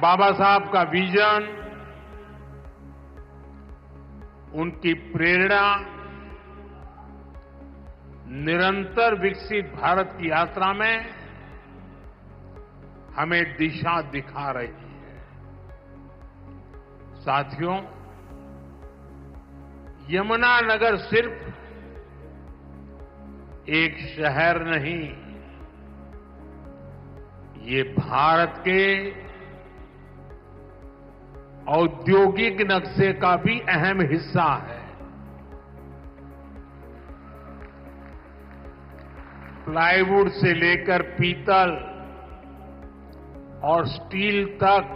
बाबा साहब का विजन, उनकी प्रेरणा निरंतर विकसित भारत की यात्रा में हमें दिशा दिखा रही है। साथियों, यमुनानगर सिर्फ एक शहर नहीं, ये भारत के औद्योगिक नक्शे का भी अहम हिस्सा है। प्लाईवुड से लेकर पीतल और स्टील तक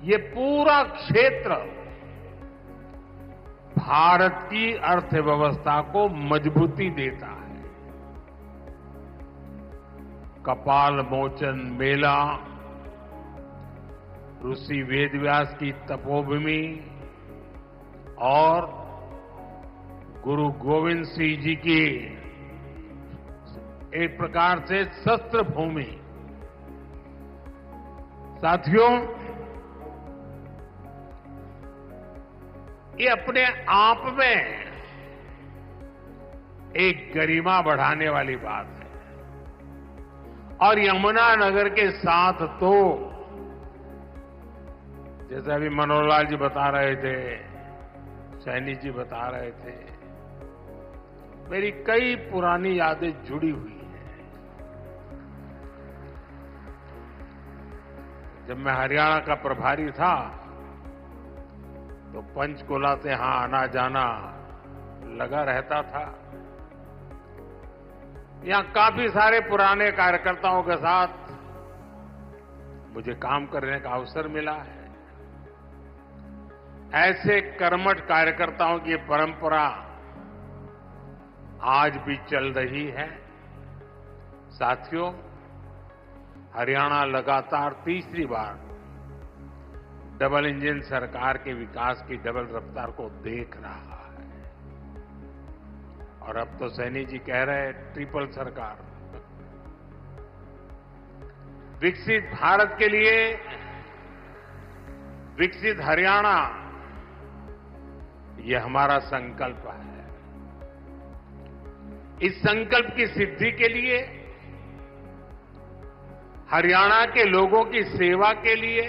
ये पूरा क्षेत्र भारत की अर्थव्यवस्था को मजबूती देता है। कपाल मोचन मेला, ऋषि वेदव्यास की तपोभूमि और गुरु गोविंद सिंह जी की एक प्रकार से शस्त्र भूमि। साथियों, ये अपने आप में एक गरिमा बढ़ाने वाली बात है। और यमुनानगर के साथ तो जैसे अभी मनोहर लाल जी बता रहे थे, सैनी जी बता रहे थे, मेरी कई पुरानी यादें जुड़ी हुई हैं। जब मैं हरियाणा का प्रभारी था तो पंचकुला से यहां आना जाना लगा रहता था। यहां काफी सारे पुराने कार्यकर्ताओं के साथ मुझे काम करने का अवसर मिला है। ऐसे कर्मठ कार्यकर्ताओं की परंपरा आज भी चल रही है। साथियों, हरियाणा लगातार तीसरी बार डबल इंजन सरकार के विकास की डबल रफ्तार को देख रहा है। और अब तो सैनी जी कह रहे हैं ट्रिपल सरकार। विकसित भारत के लिए विकसित हरियाणा, ये हमारा संकल्प है। इस संकल्प की सिद्धि के लिए, हरियाणा के लोगों की सेवा के लिए,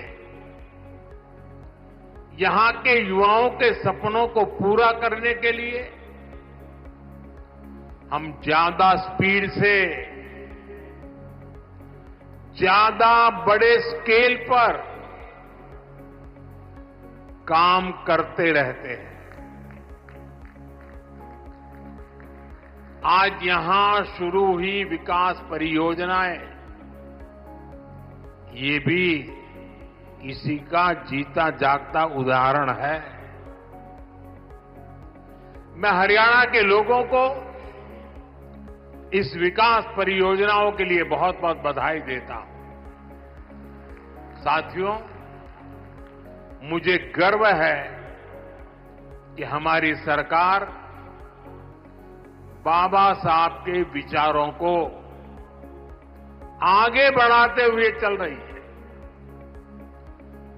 यहां के युवाओं के सपनों को पूरा करने के लिए हम ज्यादा स्पीड से, ज्यादा बड़े स्केल पर काम करते रहते हैं। आज यहां शुरू हुई विकास परियोजनाएं, ये भी इसी का जीता जागता उदाहरण है। मैं हरियाणा के लोगों को इस विकास परियोजनाओं के लिए बहुत बहुत बधाई देता हूं। साथियों, मुझे गर्व है कि हमारी सरकार बाबा साहब के विचारों को आगे बढ़ाते हुए चल रही है।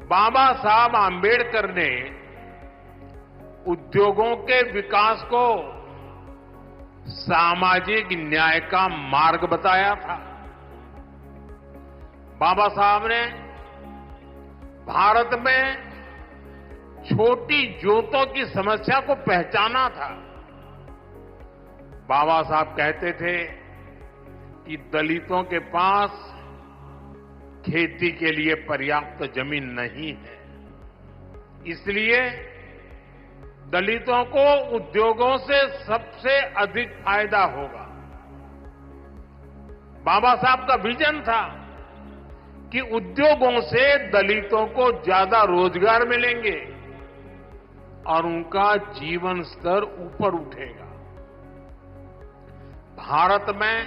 बाबा साहब आंबेडकर ने उद्योगों के विकास को सामाजिक न्याय का मार्ग बताया था। बाबा साहब ने भारत में छोटी जोतों की समस्या को पहचाना था। बाबा साहब कहते थे कि दलितों के पास खेती के लिए पर्याप्त जमीन नहीं है, इसलिए दलितों को उद्योगों से सबसे अधिक फायदा होगा। बाबा साहब का विजन था कि उद्योगों से दलितों को ज्यादा रोजगार मिलेंगे और उनका जीवन स्तर ऊपर उठेगा। भारत में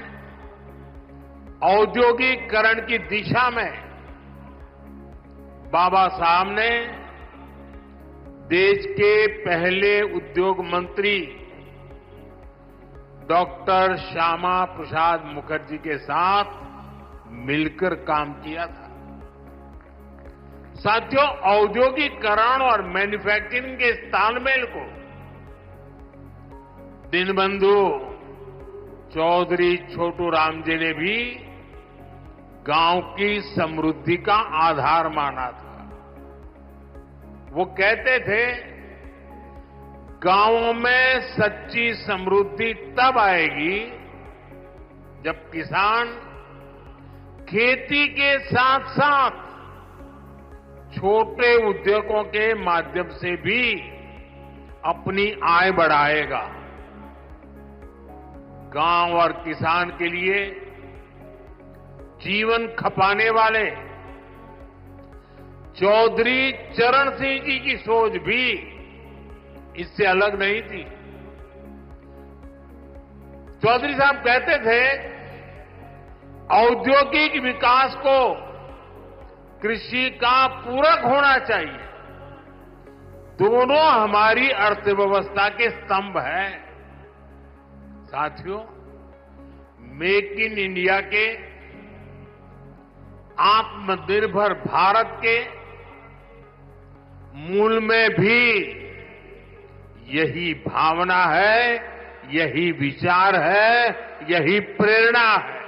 औद्योगिकीकरण की दिशा में बाबा साहब ने देश के पहले उद्योग मंत्री डॉक्टर श्यामा प्रसाद मुखर्जी के साथ मिलकर काम किया था। साथियों, औद्योगिकरण और मैन्युफैक्चरिंग के इस तालमेल को दीनबंधु चौधरी छोटू राम जी ने भी गांव की समृद्धि का आधार माना था। वो कहते थे, गांवों में सच्ची समृद्धि तब आएगी जब किसान खेती के साथ साथ छोटे उद्योगों के माध्यम से भी अपनी आय बढ़ाएगा। गांव और किसान के लिए जीवन खपाने वाले चौधरी चरण सिंह जी की सोच भी इससे अलग नहीं थी। चौधरी साहब कहते थे, औद्योगिक विकास को कृषि का पूरक होना चाहिए। दोनों हमारी अर्थव्यवस्था के स्तंभ हैं। साथियों, मेक इन इंडिया के, आत्मनिर्भर भारत के मूल में भी यही भावना है, यही विचार है, यही प्रेरणा है।